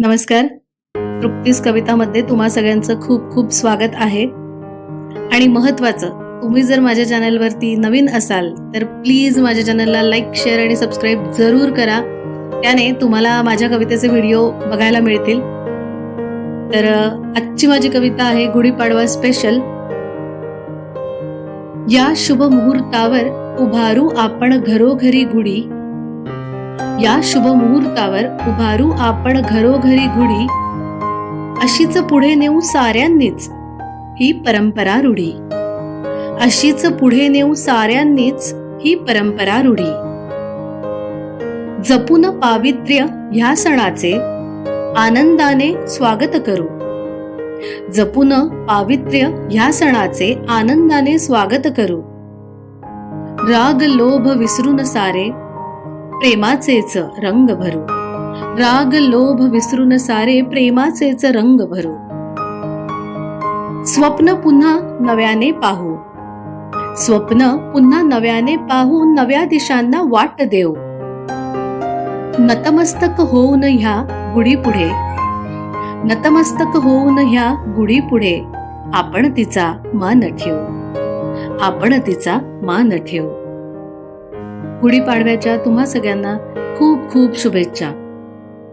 नमस्कार. तृप्तीस कवितामध्ये तुम्हा सगळ्यांचं खूप खूप स्वागत आहे. आणि महत्त्वाचं, तुम्ही जर माझ्या चॅनलवरती नवीन असाल तर प्लीज माझ्या चॅनलला लाईक, शेअर आणि सबस्क्राईब जरूर करा. त्याने तुम्हाला माझ्या कवितेचे व्हिडिओ बघायला मिळतील. तर आजची माझी कविता आहे गुढीपाडवा स्पेशल. या शुभ मुहूर्तावर उभारू आपण घरोघरी गुढी. या शुभ मुहूर्तावर उभारू आपण घरोघरी गुढी. अशीच पुढे नेऊ साऱ्यांनीच ही परंपरा रूढी. अशीच पुढे नेऊ साऱ्यांनीच ही परंपरा रूढी. जपून पावित्र्य ह्या सणाचे आनंदाने स्वागत करू. जपून पावित्र्य ह्या सणाचे आनंदाने स्वागत करू. राग लोभ विसरून सारे प्रेमाचेच रंग भरू. राग लोभ विसरून सारे प्रेमाचेच रंग भरू. स्वप्न पुन्हा नव्याने पाहू. स्वप्न पुन्हा नव्याने पाहू. नव्या दिशांना वाट देऊ. नतमस्तक होऊन ह्या गुढी पुढे. नतमस्तक होऊन ह्या गुढी पुढे आपण तिचा मान ठेवू. आपण तिचा मान ठेवू. गुढीपाडव्याच्या तुम्हा सगळ्यांना खूप खूप शुभेच्छा.